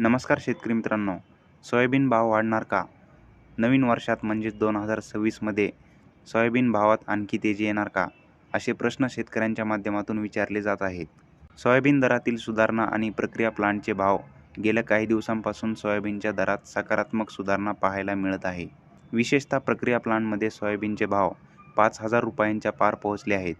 नमस्कार शेतकरी मित्रांनो, सोयाबीन भाव वाढणार का? नवीन वर्षात म्हणजेच 2026मध्ये सोयाबीन भावात आणखी तेजी येणार का? असे प्रश्न शेतकऱ्यांच्या माध्यमातून विचारले जात आहेत. सोयाबीन दरातील सुधारणा आणि प्रक्रिया प्लांटचे भाव गेल्या काही दिवसांपासून सोयाबीनच्या दरात सकारात्मक सुधारणा पाहायला मिळत आहे. विशेषतः प्रक्रिया प्लांटमध्ये सोयाबीनचे भाव 5,000 रुपयांच्या पार पोहोचले आहेत.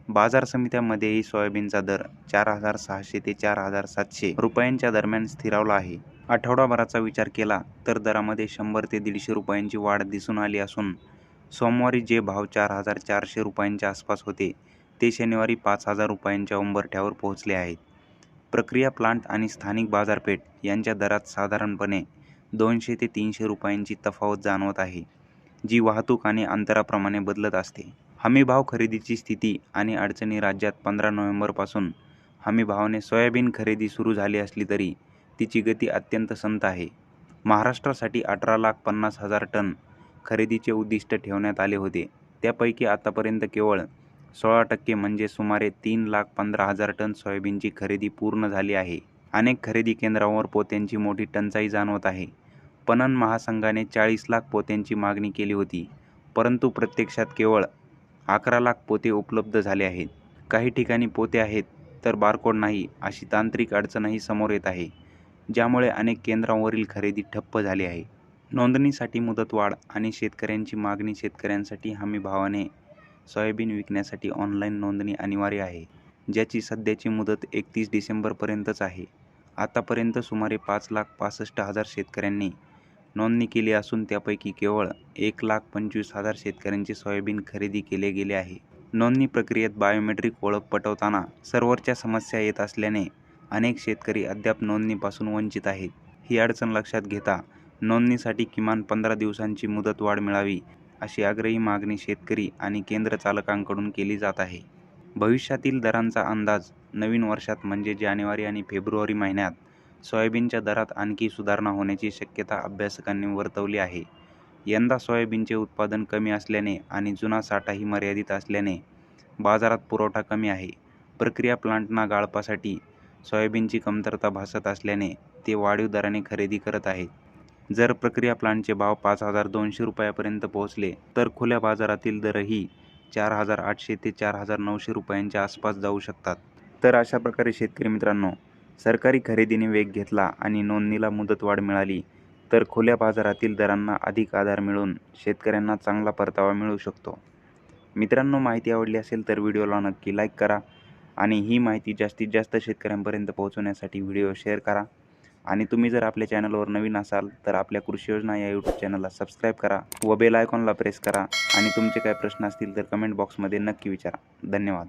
बाजार समित्यांमध्येही सोयाबीनचा दर 4,600 ते 4,700 रुपयांच्या दरम्यान स्थिरावला आहे. आठवडाभराचा विचार केला तर दरामध्ये 100 ते 150 रुपयांची वाढ दिसून आली असून सोमवारी जे भाव 4,400 रुपयांच्या आसपास होते ते शनिवारी 5,000 रुपयांच्या उंबरठ्यावर पोहोचले आहेत. प्रक्रिया प्लांट आणि स्थानिक बाजारपेठ यांच्या दरात साधारणपणे 200 ते 300 रुपयांची तफावत जाणवत आहे, जी वाहतूक आणि अंतराप्रमाणे बदलत असते. हमीभाव खरेदीची स्थिती आणि अडचणी राज्यात 15 नोव्हेंबरपासून हमीभावाने सोयाबीन खरेदी सुरू झाली असली तरी तिची गती अत्यंत संथ आहे. महाराष्ट्रासाठी 18,50,000 टन खरेदीचे उद्दिष्ट ठेवण्यात आले होते. त्यापैकी आतापर्यंत केवळ 16% म्हणजे सुमारे 3,15,000 टन सोयाबीनची खरेदी पूर्ण झाली आहे. अनेक खरेदी केंद्रांवर पोत्यांची मोठी टंचाई जाणवत आहे. पणन महासंघाने 40 लाख पोत्यांची मागणी केली होती, परंतु प्रत्यक्षात केवळ 11 लाख पोते उपलब्ध झाले आहेत. काही ठिकाणी पोते आहेत तर बारकोड नाही अशी तांत्रिक अडचणही समोर येत आहे, ज्यामुळे अनेक केंद्रांवरील खरेदी ठप्प झाली आहे. नोंदणीसाठी मुदतवाढ आणि शेतकऱ्यांची मागणी शेतकऱ्यांसाठी हमीभावाने सोयाबीन विकण्यासाठी ऑनलाईन नोंदणी अनिवार्य आहे, ज्याची सध्याची मुदत 31 डिसेंबरपर्यंतच आहे. आतापर्यंत सुमारे 5,65,000 शेतकऱ्यांनी नोंदणी केली असून त्यापैकी केवळ 1,25,000 शेतकऱ्यांचे सोयाबीन खरेदी केले गेले आहे. नोंदणी प्रक्रियेत बायोमेट्रिक ओळख पटवताना सर्व्हरच्या समस्या येत असल्याने अनेक शेतकरी अद्याप नोंदणीपासून वंचित आहेत. ही अडचण लक्षात घेता नोंदणीसाठी किमान 15 दिवसांची मुदतवाढ मिळावी अशी आग्रही मागणी शेतकरी आणि केंद्र चालकांकडून केली जात आहे. भविष्यातील दरांचा अंदाज नवीन वर्षात म्हणजे जानेवारी आणि फेब्रुवारी महिन्यात सोयाबीनच्या दरात आणखी सुधारणा होण्याची शक्यता अभ्यासकांनी वर्तवली आहे. यंदा सोयाबीनचे उत्पादन कमी असल्याने आणि जुना साठाही मर्यादित असल्याने बाजारात पुरवठा कमी आहे. प्रक्रिया प्लांटना गाळपासाठी सोयाबीनची कमतरता भासत असल्याने ते वाढीव दराने खरेदी करत आहेत. जर प्रक्रिया प्लांटचे भाव 5,200 रुपयांपर्यंत पोहोचले तर खुल्या बाजारातील दरही 4,800 ते 4,900 रुपयांच्या आसपास जाऊ शकतात. तर अशा प्रकारे शेतकरी मित्रांनो, सरकारी खरेदीने वेग घेतला आणि नोंदणीला मुदतवाढ मिळाली तर खुल्या बाजारातील दरांना अधिक आधार मिळून शेतकऱ्यांना चांगला परतावा मिळू शकतो. मित्रांनो, माहिती आवडली असेल तर व्हिडिओला नक्की लाईक करा आणि ही माहिती जास्तीत जास्त शेतकऱ्यांपर्यंत पोहोचवण्यासाठी व्हिडिओ शेअर करा. आणि तुम्ही जर आपल्या चॅनलवर नवीन असाल तर आपल्या कृषी योजना या यूट्यूब चॅनलला सबस्क्राईब करा व बेल आयकॉनला प्रेस करा आणि तुमचे काय प्रश्न असतील तर कमेंट बॉक्समध्ये नक्की विचारा. धन्यवाद.